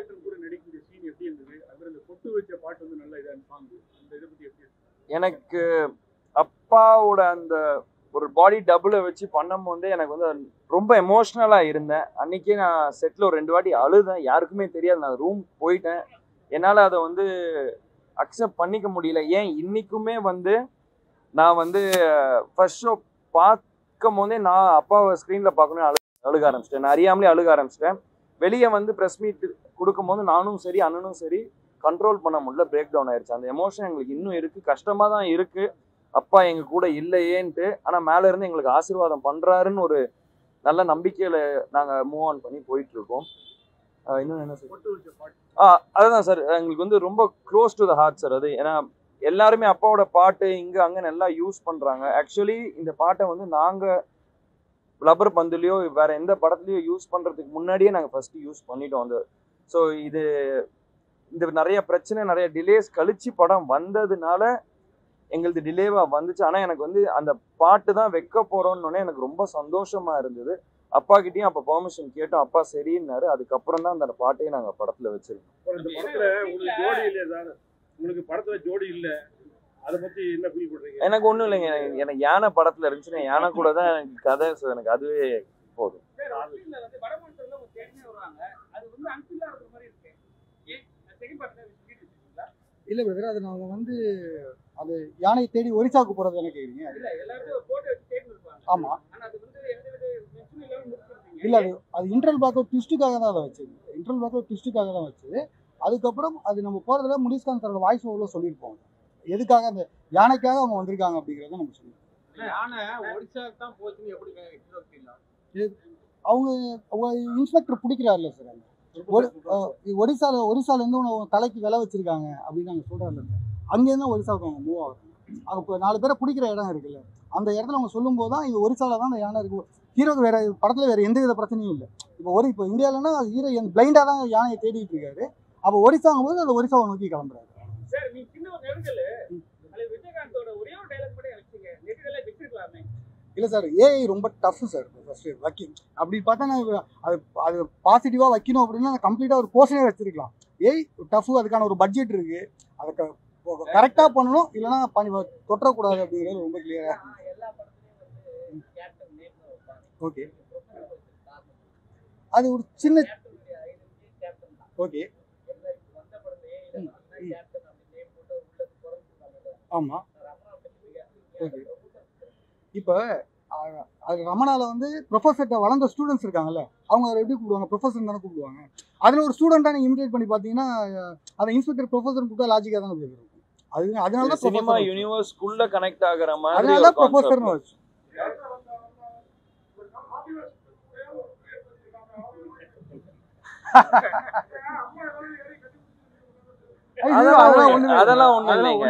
Captain கூட நடிக்கிற scene எப்படி இருந்தது? அது அந்த பொட்டு வச்ச பாட்டு வந்து நல்லா இதா சாங். அந்த இத பத்தி எப்படி? எனக்கு அப்பாவோட அந்த ஒரு பாடி டபுளை வச்சு பண்ணும்போதே எனக்கு வந்து ரொம்ப எமோஷ்னலாக இருந்தேன். அன்றைக்கே நான் செட்டில் ஒரு 2 வாட்டி அழுதேன். யாருக்குமே தெரியாது. நான் ரூம் போயிட்டேன். என்னால் அதை வந்து அக்செப்ட் பண்ணிக்க முடியல. ஏன் இன்னைக்குமே வந்து நான் வந்து ஃபர்ஸ்ட் ஷோ பார்க்கும் போதே நான் அப்பாவை ஸ்க்ரீனில் பார்க்கணும்னு அழுக ஆரம்பிச்சிட்டேன். நான் அறியாமலே அழுக ஆரம்பிச்சிட்டேன். வெளியே வந்து ப்ரெஸ் மீட் கொடுக்கும்போது நானும் சரி அண்ணனும் சரி கண்ட்ரோல் பண்ண முடியல, பிரேக் டவுன் ஆயிடுச்சு. அந்த எமோஷன் எங்களுக்கு இன்னும் இருக்குது, கஷ்டமாக தான் இருக்குது அப்பா எங்கள் கூட இல்லையேன்ட்டு. ஆனால் மேலே இருந்து எங்களுக்கு ஆசீர்வாதம் பண்ணுறாருன்னு ஒரு நல்ல நம்பிக்கையில் நாங்கள் மூவ் ஆன் பண்ணி போயிட்டுருக்கோம். இன்னும் என்ன சார்? அதுதான் சார், எங்களுக்கு வந்து ரொம்ப close to the heart sir அது. ஏன்னா எல்லாருமே அப்பாவோட பாட்டு இங்கே அங்கே நல்லா யூஸ் பண்ணுறாங்க. ஆக்சுவலி இந்த பாட்டை வந்து நாங்கள் ரப்பர் பந்துலையோ வேற எந்த படத்துலையோ யூஸ் பண்ணுறதுக்கு முன்னாடியே நாங்கள் ஃபஸ்ட்டு யூஸ் பண்ணிட்டோம். அந்த ஸோ இது இந்த நிறைய பிரச்சனை நிறைய டிலேஸ் கழிச்சு படம் வந்ததுனால எங்களுக்கு டிலேவாக வந்துச்சு. ஆனால் எனக்கு வந்து அந்த பாட்டு தான் வைக்க போகிறோன்னே எனக்கு ரொம்ப சந்தோஷமாக இருந்தது. அப்பா கிட்டேயும் அப்போ பெர்மிஷன் கேட்டோம், அப்பா சரின்னாரு. அதுக்கப்புறம் தான் அந்த பாட்டையே நாங்கள் படத்தில் வச்சிருக்கோம். உங்களுக்கு படத்துல ஜோடி இல்ல, அதை பத்தி என்ன ஃபீல் பண்றீங்க? எனக்கு ஒன்றும் இல்லைங்க, எனக்கு யானை படத்தில் இருந்துச்சுன்னா யானை கூட தான் எனக்கு கதை. ஸோ எனக்கு அதுவே போதும். இல்லை பிரதர், அது நாங்கள் வந்து அது யானையை தேடி ஒரிசாவுக்கு போகிறது தானே கேட்குறீங்க? ஆமாம். இல்லை, அது இன்டர்வல் பிளாக் ட்விஸ்ட்டுக்காக தான் அதை வச்சது. இன்டர்வல் பிளாக் ட்விஸ்ட்டுக்காக தான் வச்சது. அதுக்கப்புறம் அது நம்ம போகிறதுல முனிஷ்காந்த் சாரோட வாய்ஸ் ஓவரில் சொல்லியிருப்போம். எதுக்காக அந்த யானைக்காக அவங்க வந்திருக்காங்க அப்படிங்கிறத நம்ம சொல்லியிருக்கோம். அவங்க இன்ஸ்பெக்டர் பிடிக்கிறாருல்ல சார், ஒரிசாலேருந்து தலைக்கு விலை வச்சிருக்காங்க அப்படின்னு நாங்கள் சொல்கிறாங்க. அங்கேருந்து ஒரிசாவுக்கு அவங்க மூவ் ஆகுறாங்க. அவங்க இப்போ 4 பேரை பிடிக்கிற இடம் இருக்குல்ல, அந்த இடத்துல அவங்க சொல்லும்போது தான் இது ஒரிசாவில் தான் அந்த யானை இருக்கு. ஹீரோக்கு வேற படத்தில் வேறு எந்த வித பிரச்சனையும் இல்லை. இப்போ இந்தியாவிலன்னா ஹீரோ பிளைண்டாக தான் யானையை தேடிட்டு இருக்காரு. அப்போ ஒரிசாங்கும் போது அந்த ஒரிசாவை நோக்கி கிளம்புறாரு. இல்லை சார், ஏஐ ரொம்ப டஃப் சார். ஃபஸ்ட்டு அப்படி பார்த்தா அது பாசிட்டிவாக வைக்கணும் அப்படின்னா கம்ப்ளீட்டாக ஒரு போர்ஷனே வச்சிருக்கலாம். ஏஐ டஃப், அதுக்கான ஒரு பட்ஜெட் இருக்குது. அதை கரெக்டாக பண்ணணும், இல்லைன்னா தொட்டக்கூடாது அப்படிங்கிறது ரொம்ப கிளியராக. ஓகே, அது ஒரு சின்ன ஓகே. ஆமாம், ஓகே. இப்போ அது ரமணாவில் வந்து ப்ரொஃபஸர்கிட்ட வளர்ந்த ஸ்டூடெண்ட்ஸ் இருக்காங்கல்ல, அவங்க அதை எப்படி கூப்பிடுவாங்க? ப்ரொஃபஸர் தானே கூப்பிடுவாங்க. அதில் ஒரு ஸ்டூடெண்ட்டாக நீங்கள் இமிடேட் பண்ணி பார்த்தீங்கன்னா அதை இன்ஸ்பெக்டர் ப்ரொஃபஸர் கூப்பிட்டா லாஜிக்காக தானே போயிருக்கும். அதனால தான் சினிமா யூனிவர்ஸ்குள்ள கனெக்ட் ஆகுற மாதிரி, அதனால தான் ப்ரொஃபஸர்னு வச்சு. அதெல்லாம் ஒண்ணும் இல்லைங்க.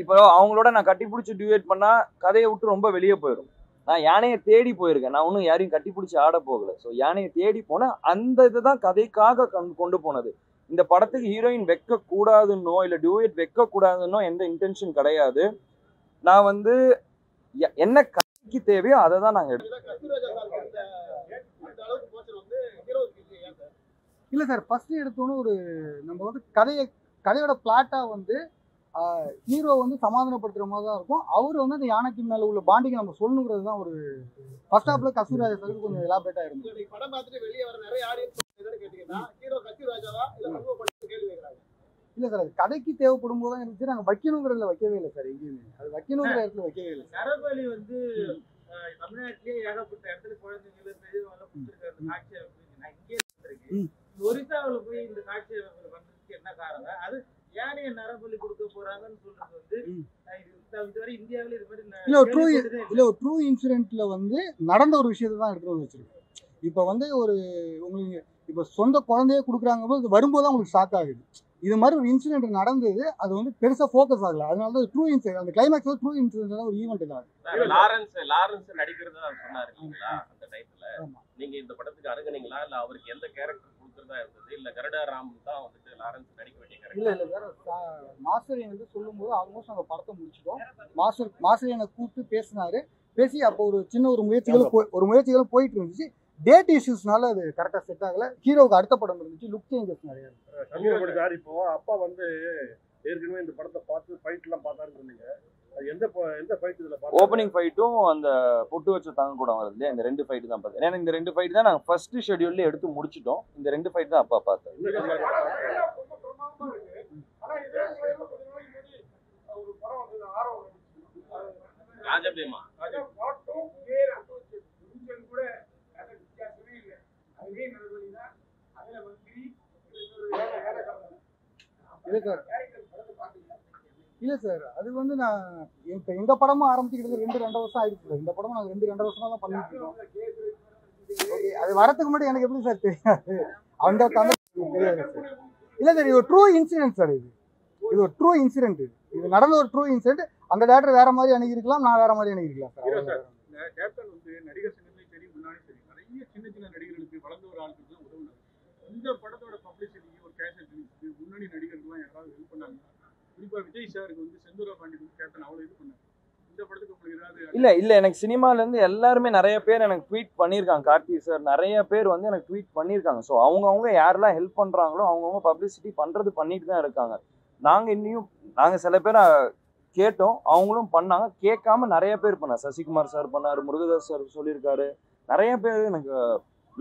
இப்போ அவங்களோட நான் கட்டி பிடிச்சி டியூட் பண்ணா கதையை விட்டு ரொம்ப வெளியே போயிடும். நான் யானையை தேடி போயிருக்கேன், நான் ஒன்றும் யாரையும் கட்டி பிடிச்சி ஆட போகல. ஸோ யானையை தேடி போனா அந்த இதுதான் கதைக்காக கொண்டு போனது. இந்த படத்துக்கு ஹீரோயின் வைக்க கூடாதுன்னோ இல்லை டியூட் வைக்க கூடாதுன்னோ எந்த இன்டென்ஷன் கிடையாது. நான் வந்து என்ன கதைக்கு தேவையோ அதை தான் நாங்கள் இல்லை சார், ஃபஸ்ட்டு எடுத்தோன்னு ஒரு நம்ம வந்து கதையோட பிளாட்டாக வந்து ஹீரோ வந்து சமாதானப்படுத்துகிற மாதிரி தான் இருக்கும். அவர் வந்து அந்த யானைக்கு மேலே உள்ள பாண்டிங்கை நம்ம சொல்லணுங்கிறது தான் ஒரு ஃபர்ஸ்ட் ஹாஃப்ல கஸ்தூராஜா சாருக்கு கொஞ்சம் எலாபரேட்டாக இருந்தது. படம் பார்த்துட்டு வெளியே வர நிறைய ஆடியன்ஸ் கேட்டீங்கன்னா ஹீரோ கஸ்தூராஜாவா இல்லை கேள்வி கேட்குறாங்க. இல்லை சார், அது கதைக்கு தேவைப்படும் போது தான் இருந்துச்சு. நாங்கள் வைக்கணுங்கிறதுல வைக்கவே இல்லை சார், எங்கேயுமே அது வைக்கணுங்கிற இடத்துல வைக்கவே இல்லை. நரபலி வந்து தமிழ்நாட்டிலேயே ஏகப்பட்ட இடத்துல குழந்தைங்களை பெரியவங்களாம் கொடுத்துருக்காரு காட்சி அமைப்பு. இங்கே இருக்கு ஒரிசாவில் போய் இந்த காட்சி அமைப்பு பண்ணுறதுக்கு என்ன காரணம்? அது யானையை நரபலி கொடுக்க போறாங்கன்னு சொல்றது வந்து இதுவரை இந்தியாவில் இது மாதிரி இல்லை, ஒரு ட்ரூ இன்சிடென்ட்ல வந்து நடந்த ஒரு விஷயத்தை தான் எடுத்துட்டு வந்து வச்சிருக்கேன். இப்போ வந்து உங்களுக்கு இப்போ சொந்த குழந்தையே கொடுக்குறாங்க போது வரும்போது தான் உங்களுக்கு ஷாக் ஆகுது. இது மாதிரி ஒரு இன்சிடென்ட் நடந்தது, அது வந்து பெருசாக ஃபோக்கஸ் ஆகல. அதனால தான் ட்ரூ இன்சிடென்ட், அந்த கிளைமேக்ஸ் ட்ரூ இன்சிடென்ட் ஒரு ஈவெண்ட் தான். லாரன்ஸ் நடிக்கிறது தான் சொன்னாரு இல்லைங்களா அந்த டைத்துல? நீங்க இந்த படத்துக்கு அணுகுனீங்களா இல்லை அவருக்கு எந்த கேரக்டர் கொடுக்குறதா இருந்தது, இல்லை கருடா ராம் தான் வந்துட்டு லாரன்ஸ் நடிக்க வேண்டிய கேரக்டர்? இல்லை வேற மாஸ்டர் வந்து சொல்லும்போது ஆல்மோஸ்ட் நாங்கள் படத்தை முடிச்சிட்டோம். மாஸ்டர் என்னை கூப்பிட்டு பேசினாரு. பேசி அப்போ ஒரு சின்ன ஒரு முயற்சிகளும் போயிட்டு இருந்துச்சு. டேட் இஷ்யூஸ்னால அது கரெக்டாக செட் ஆகல. ஹீரோவுக்கு அடுத்த படம் இருந்துச்சு, லுக் சேஞ்சஸ் நிறைய இருக்கு. சார் இப்போ அப்பா வந்து ஏற்கனவே இந்த படத்தை பார்த்து ஃபைட்லாம் பார்த்தாருன்னு சொன்னீங்க. அது எந்த ஃபைட் இதில் பார்த்தா? ஓப்பனிங் ஃபைட்டும் அந்த பொட்டு வச்ச தாங்க கூட வருது இல்லையா, இந்த 2 ஃபைட்டு தான் பார்த்தேன். ஏன்னா இந்த 2 ஃபைட் தான் நாங்கள் ஃபர்ஸ்ட் ஷெட்யூல்ல எடுத்து முடிச்சிட்டோம். இந்த 2 ஃபைட் தான் அப்பா பார்த்தேன். ராஜபேமா இல்லை சார், அது வந்து நான் இப்போ எங்க படமும் ஆரம்பிச்சுக்கிட்டு 2-2.5 வருஷம் ஆயிடுச்சு. இந்த படமும் நாங்கள் 2-2.5 வருஷமா தான் பண்ணிட்டு இருக்கோம். ஓகே, அது வரதுக்கு முன்னாடி எனக்கு எப்படி சார் தெரியாது, அந்த தெரியாது சார். இல்லை சார், இது ஒரு ட்ரூ இன்சிடென்ட் சார். இது ஒரு ட்ரூ இன்சிடென்ட். இது நடந்த ஒரு ட்ரூ இன்சிடென்ட். அந்த டேரக்டர் வேற மாதிரி அணுகிருக்கலாம், நான் வேற மாதிரி அணுகிருக்கலாம் சார். கேப்டன் வந்து நடிகர் சங்கத்திலையும் சரி முன்னாடி சரி நிறைய சின்ன நடிகர்களுக்கு வளர்ந்த ஒரு ஆளுக்கு தான் உதவுனாங்க. இந்த படத்தோட பப்ளிசிட்டிக்கு ஒரு கேஷுவலிட்டிக்கு முன்னணி நடிகர்கள்லாம் யாராவது ஹெல்ப் பண்ணாங்க? குறிப்பா விஜய் சாருக்கு வந்து செந்தூரா பாண்டி வந்து கேப்டன் அவ்வளோ இது பண்ணாங்க. இந்த படத்துக்கு உங்களுக்கு ஏதாவது இல்ல எனக்கு சினிமால இருந்து எல்லாருமே நிறைய பேர் எனக்கு ட்வீட் பண்ணியிருக்காங்க. கார்த்தி சார் நிறைய பேர் வந்து எனக்கு ட்வீட் பண்ணியிருக்காங்க. ஸோ அவங்கவுங்க யாரெல்லாம் ஹெல்ப் பண்றாங்களோ அவங்கவுங்க பப்ளிசிட்டி பண்ணிட்டு தான் இருக்காங்க. நாங்க சில பேர் கேட்டோம், அவங்களும் பண்ணாங்க. கேட்காம நிறைய பேர் பண்ணாங்க. சசிகுமார் சார் பண்ணாரு, முருகதாஸ் சார் சொல்லியிருக்காரு. நிறைய பேர் எனக்கு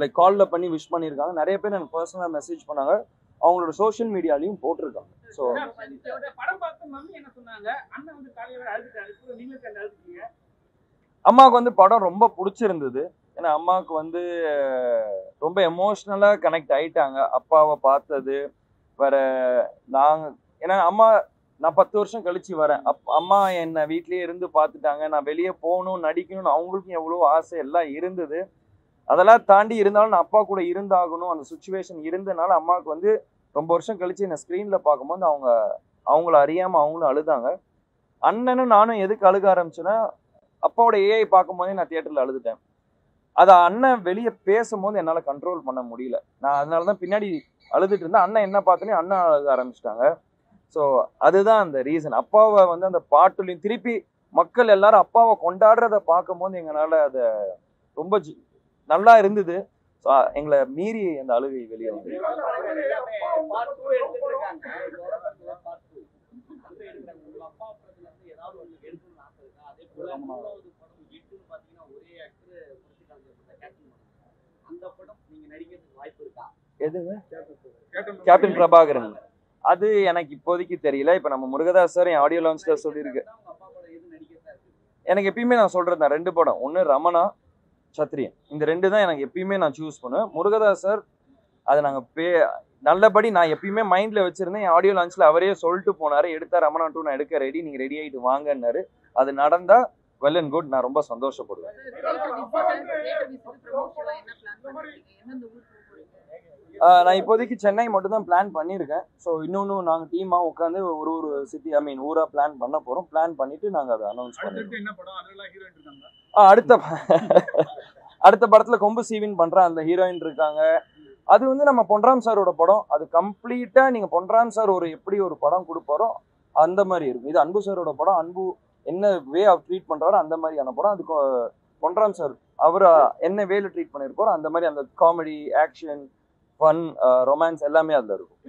லைக் காலில் பண்ணி விஷ் பண்ணியிருக்காங்க. நிறைய பேர் எனக்கு பர்சனலாக மெசேஜ் பண்ணாங்க. அவங்களோட சோஷியல் மீடியாலையும் போட்டிருக்காங்க. ஸோ அம்மாவுக்கு வந்து படம் ரொம்ப பிடிச்சிருந்தது. ஏன்னா அம்மாவுக்கு வந்து ரொம்ப எமோஷ்னலாக கனெக்ட் ஆயிட்டாங்க அப்பாவை பார்த்தது. வேற ஏன்னா அம்மா நான் 10 வருஷம் கழிச்சு வரேன். அம்மா என்னை வீட்லயே இருந்து பார்த்துட்டாங்க. நான் வெளியே போகணும், நடிக்கணும்னு அவங்களுக்கும் எவ்வளோ ஆசை எல்லாம் இருந்தது. அதெல்லாம் தாண்டி இருந்தாலும் நான் அப்பா கூட இருந்தாகணும், அந்த சுச்சுவேஷன் இருந்தனால அம்மாவுக்கு வந்து ரொம்ப வருஷம் கழிச்சு என்னை ஸ்க்ரீனில் பார்க்கும்போது அவங்கள அறியாமல் அவங்களும் அழுதாங்க. அண்ணனும் நானும் எதுக்கு அழுக ஆரம்பிச்சேன்னா, அப்பாவோட ஏஐ பார்க்கும்போதே நான் தியேட்டரில் அழுதுட்டேன். அதை அண்ணன் வெளியே பேசும்போது என்னால் கண்ட்ரோல் பண்ண முடியல. நான் அதனால தான் பின்னாடி அழுதுட்டு இருந்தேன். அண்ணன் என்ன பார்த்தோன்னே அண்ணன் அழுக ஆரம்பிச்சிட்டாங்க. ஸோ அதுதான் அந்த ரீசன். அப்பாவை வந்து அந்த பாட்டுலையும் திருப்பி மக்கள் எல்லாரும் அப்பாவை கொண்டாடுறத பார்க்கும்போது எங்களால் அதை ரொம்ப நல்லா இருந்தது. ஸோ எங்களை மீறி அந்த அழுகை வெளியே வந்து எதுங்க கேப்டன் பிரபாகரன் அது எனக்கு இப்போதைக்கு தெரியல. இப்போ நம்ம முருகதாஸ் சார் என் ஆடியோ லான்ச்ல சொல்லியிருக்கு. எனக்கு எப்பயுமே நான் சொல்றேன் 2 படம், ஒன்று ரமணா, சத்ரியன். இந்த 2 தான் எனக்கு எப்பயுமே நான் சூஸ் பண்ணுவேன். முருகதாஸ் சார் அதை நாங்கள் நல்லபடி நான் எப்பயுமே மைண்ட்ல வச்சிருந்தேன். என் ஆடியோ லான்ச்ல அவரே சொல்லிட்டு போனாரு, எடுத்தா ரமணா 2 நான் எடுக்க ரெடி, நீங்க ரெடி ஆகிட்டு வாங்கன்னாரு. அது நடந்தா வெல் அண்ட் குட், நான் ரொம்ப சந்தோஷப்படுவேன். நான் இப்போதைக்கு சென்னை மட்டும் தான் பிளான் பண்ணியிருக்கேன். ஸோ இன்னொன்று நாங்கள் டீமாக உட்காந்து ஒரு சிட்டி ஊராக பிளான் பண்ண போகிறோம். பிளான் பண்ணிட்டு நாங்கள் அதை அனௌன்ஸ் பண்ணிடுவோம். அடுத்த படத்தில் கொம்பு சீவின் பண்ணுறேன், அந்த ஹீரோயின் இருக்காங்க. அது வந்து நம்ம பொன்ராம் சாரோட படம். அது கம்ப்ளீட்டாக நீங்கள் பொன்ராம் சார் எப்படி ஒரு படம் கொடுப்பாரோ அந்த மாதிரி இருக்கும். இது அன்பு சாரோட படம். அன்பு என்ன வே ஆஃப் ட்ரீட் பண்ணுறாரோ அந்த மாதிரியான படம். அதுக்கு பொன்ராம் சார் அவர் என்ன வேலை ட்ரீட் பண்ணியிருப்பாரோ அந்த மாதிரி அந்த காமெடி, ஆக்ஷன், ஃபன், ரொமான்ஸ் எல்லாமே அதில் இருக்கும்.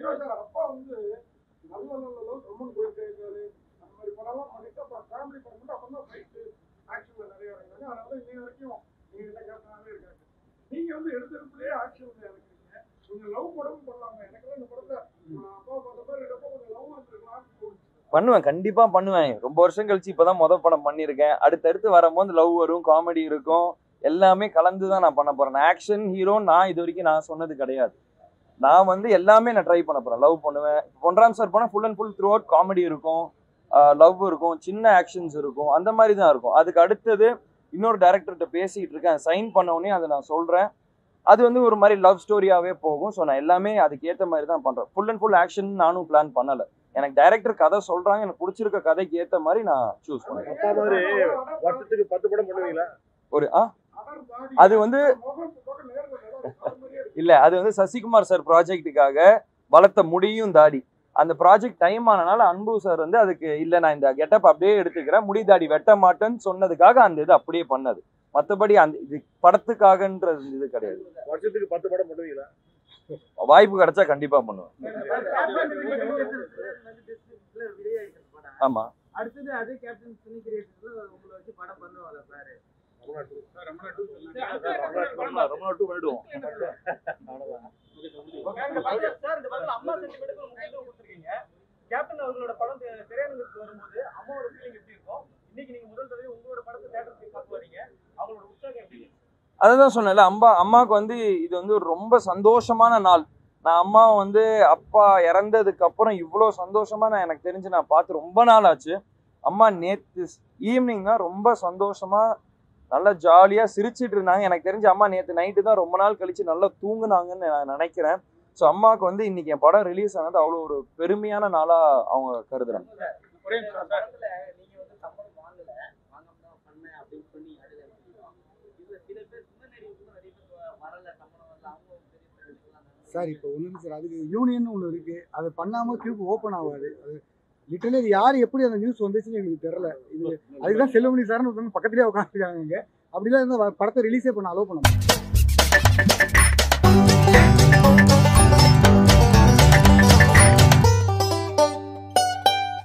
பண்ணுவேன், கண்டிப்பா பண்ணுவேன். ரொம்ப வருஷம் கழிச்சு இப்பதான் படம் பண்ணியிருக்கேன். அடுத்தடுத்து வரும்போது லவ் வரும், காமெடி இருக்கும், எல்லாமே கலந்துதான் நான் பண்ண போறேன். ஆக்ஷன் ஹீரோ நான் இது வரைக்கும் நான் சொன்னது கிடையாது. நான் வந்து எல்லாமே நான் ட்ரை பண்ண போறேன். லவ் பண்ணுவேன். பொன்ராம் சார் போனா full and full through out comedy இருக்கும், லவ் இருக்கும், சின்ன ஆக்ஷன்ஸ் இருக்கும், அந்த மாதிரி தான் இருக்கும். அதுக்கு அடுத்தது இன்னொரு டைரக்டர்கிட்ட பேசிட்டு இருக்கேன். சைன் பண்ண உடனே அதை நான் சொல்றேன். அது வந்து ஒரு மாதிரி லவ் ஸ்டோரியாவே போகும். ஸோ நான் எல்லாமே அதுக்கு ஏற்ற மாதிரி தான் பண்றேன். ஃபுல் அண்ட் ஃபுல் ஆக்ஷன் நானும் பிளான் பண்ணல. எனக்கு டைரக்டர் கதை சொல்றாங்க, எனக்கு பிடிச்சிருக்க கதைக்கு ஏற்ற மாதிரி நான் சூஸ் பண்ணுவேன். வருஷத்துக்கு 10 படம் பண்ணுவீங்களா? அது வந்து இல்ல, அது வந்து சசிகுமார் சார் ப்ராஜெக்டுக்காக வளர்த்த முடியும் தாடி. அந்த ப்ராஜெக்ட் டைம் ஆனனால அன்பு சார் வந்து அதுக்கு இல்ல நான் இந்த கெட்டப் அப்படியே எடுத்துக்கிறேன், முடி தாடி வெட்ட மாட்டேன்னு சொன்னதுக்காக அந்த இது அப்படியே பண்ணது. மற்றபடி அந்த இது படத்துக்காகன்றது இது கிடையாது. வருஷத்துக்கு 10 படம் பண்ணுவீங்களா? வாய்ப்பு கிடைச்சா கண்டிப்பா பண்ணுவேன். ஆமா. அடுத்தது அதே கேப்டன் சினி கிரியேஷன்ல உங்களை வச்சு படம் பண்ணுவாங்க சார். ரமணா 2 பண்ணிடுவோம். சார் இந்த படத்துல அம்மா சென்டிமென்ட்க்கு முக்கியத்துவம் கொடுத்திருக்கீங்க. கேப்டன் அவர்களோட படம் திரையரங்குக்கு வரும்போது அம்மாவோட ஃபீலிங் எப்படி இருக்கும்? இன்னைக்கு நீங்க முதல் தடவை உங்களோட படத்தை தியேட்டருக்கு பார்க்க வரீங்க. அவங்களோட உற்சாகம் எப்படி இருக்கு? அதுதான் சொன்னேன்ல, அம்மாவுக்கு வந்து இது வந்து ஒரு ரொம்ப சந்தோஷமான நாள். நான் அம்மா வந்து அப்பா இறந்ததுக்கு அப்புறம் இவ்வளோ சந்தோஷமா நான் எனக்கு தெரிஞ்சு நான் பார்த்து ரொம்ப நாள் ஆச்சு. அம்மா நேற்று ஈவினிங் தான் ரொம்ப சந்தோஷமா நல்லா ஜாலியாக சிரிச்சிட்டு இருந்தாங்க. எனக்கு தெரிஞ்ச அம்மா நேற்று நைட்டு தான் ரொம்ப நாள் கழிச்சு நல்லா தூங்குனாங்கன்னு நான் நினைக்கிறேன். ஸோ அம்மாவுக்கு வந்து இன்னைக்கு என் படம் ரிலீஸ் ஆனது அவ்வளோ ஒரு பெருமையான நாளாக அவங்க கருதுறாங்க. சார் இப்போ ஒன்று சார், அதுக்கு யூனியன் ஒன்று இருக்குது, அது பண்ணாமல் கியூப் ஓப்பன் ஆகாது. அது லிட்டரலி அது யார் எப்படி அந்த நியூஸ் வந்துச்சுன்னு எங்களுக்கு தெரில. இது அதுக்கு தான் செல்வமணி சார்னு பக்கத்துலேயே உட்காந்துருக்காங்க. அப்படிலாம் இருந்தால் படத்தை ரிலீஸே பண்ண அலோவ் பண்ண மாட்டோம்.